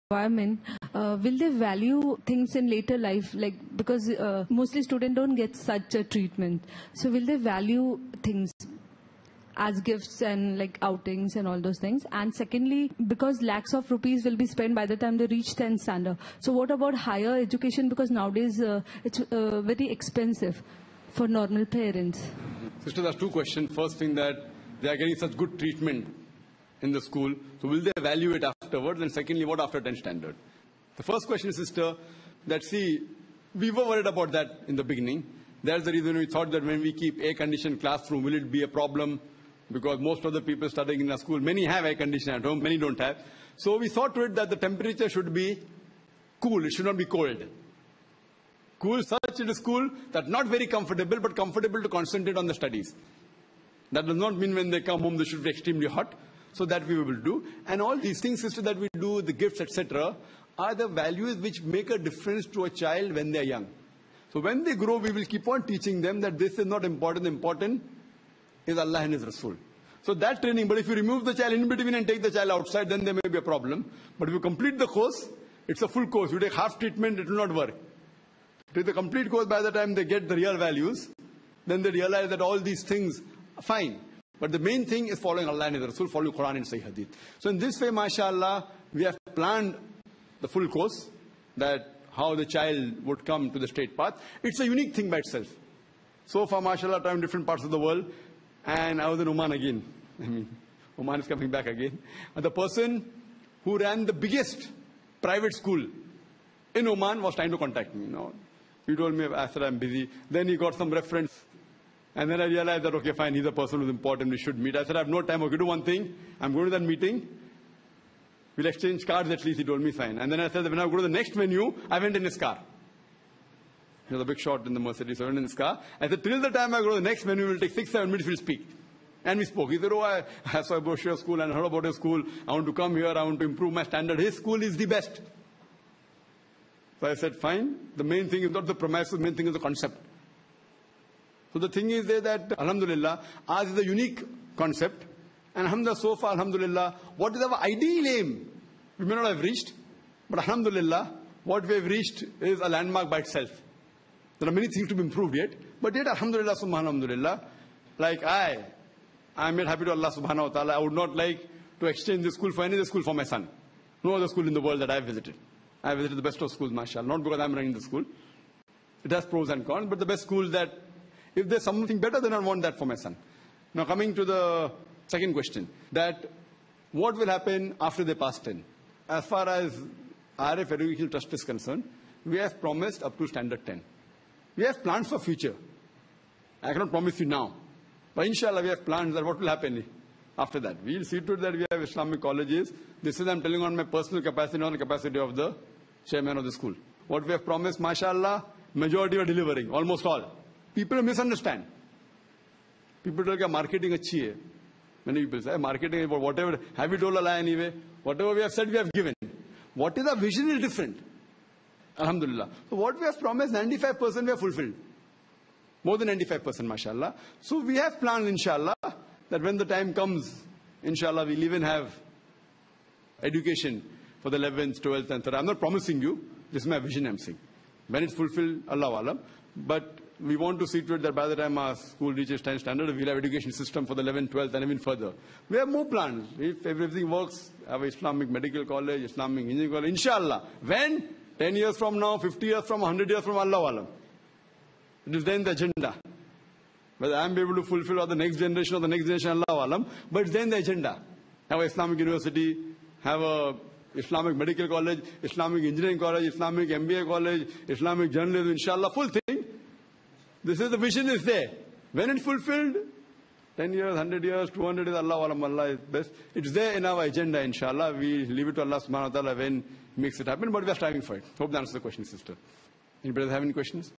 environment, will they value things in later life? Like, because mostly students don't get such a treatment. So will they value things as gifts and like outings and all those things? And secondly, because lakhs of rupees will be spent by the time they reach 10th standard. So what about higher education? Because nowadays it's very expensive for normal parents. Sister, there's two questions. First thing, that they are getting such good treatment in the school. So will they value it afterwards? And secondly, what after 10th standard? The first question, sister, that see, we were worried about that in the beginning. That's the reason we thought that when we keep air-conditioned classroom, will it be a problem? Because most of the people studying in our school, many have air conditioning at home, many don't have. So we thought to it that the temperature should be cool, it should not be cold. Cool such in a school that not very comfortable, but comfortable to concentrate on the studies. That does not mean when they come home they should be extremely hot. So that we will do. And all these things, sister, that we do, the gifts, etc., are the values which make a difference to a child when they are young. So when they grow, we will keep on teaching them that this is not important. Important is Allah and His Rasul. So that training, but if you remove the child in between and take the child outside, then there may be a problem. But if you complete the course, it's a full course. You take half treatment, it will not work. Take the complete course, by the time they get the real values, then they realize that all these things are fine. But the main thing is following Allah and His Rasul, following Quran and Sahih Hadith. So in this way, mashallah, we have planned the full course, that how the child would come to the straight path. It's a unique thing by itself. So far, mashallah, I'm in different parts of the world. And I was in Oman again. Oman is coming back again. And the person who ran the biggest private school in Oman was trying to contact me. He told me, I said, I'm busy. Then he got some reference. And then I realized that, okay, fine, he's a person who's important, we should meet. I said, I have no time. Okay, do one thing. I'm going to that meeting. We'll exchange cards at least, he told me, fine. And then I said that when I go to the next venue, I went in his car. He was a big shot in the Mercedes, so I went in his car. I said, till the time I go to the next venue, we'll take 6-7 minutes, we'll speak. And we spoke. He said, oh, I saw about your school and heard about your school. I want to come here, I want to improve my standard. His school is the best. So I said, fine. The main thing is not the premise, the main thing is the concept. So the thing is there that, alhamdulillah, ours is a unique concept. And alhamdulillah, so far, alhamdulillah, what is our ideal aim? We may not have reached, but alhamdulillah, what we have reached is a landmark by itself. There are many things to be improved yet, but yet, alhamdulillah, subhanallah, like I'm made happy to Allah subhanahu wa ta'ala. I would not like to exchange this school for any other school for my son. No other school in the world that I have visited. I have visited the best of schools, mashallah, not because I'm running the school. It has pros and cons, but the best school that, if there's something better, then I want that for my son. Now coming to the second question, that what will happen after they pass 10? As far as RF Educational Trust is concerned, we have promised up to standard 10. We have plans for future. I cannot promise you now. But inshallah, we have plans that what will happen after that. We will see to it that we have Islamic colleges. This is I'm telling on my personal capacity, not the capacity of the chairman of the school. What we have promised, mashallah, majority are delivering, almost all. People misunderstand. People tell that marketing achhi hai. Many people say, marketing is whatever. Have we told a lie anyway? Whatever we have said, we have given. What is our vision is different. Alhamdulillah. So what we have promised, 95% we have fulfilled. More than 95%, mashallah. So we have planned, inshallah, that when the time comes, inshallah, we'll even have education for the 11th, 12th, and 13th. I'm not promising you. This is my vision, I'm saying. When it's fulfilled, Allah Alam. But we want to see to it that by the time our school reaches 10th standard, we'll have education system for the 11th, 12th, and even further. We have more plans. If everything works, have an Islamic medical college, Islamic engineering college, inshallah. When? 10 years from now, 50 years from, 100 years from, Allah Alam. It is then the agenda. Whether I am able to fulfill or the next generation Allah Alam, but it's then the agenda. Have an Islamic university, have a Islamic medical college, Islamic engineering college, Islamic MBA college, Islamic journalism, inshallah, full thing. This is the vision is there. When it's fulfilled, 10 years, 100 years, 200 is Allah Alam, Allah is best. It's there in our agenda, inshallah. We leave it to Allah subhanahu wa ta'ala when He makes it happen, but we are striving for it. Hope that answers the question, sister. Anybody have any questions?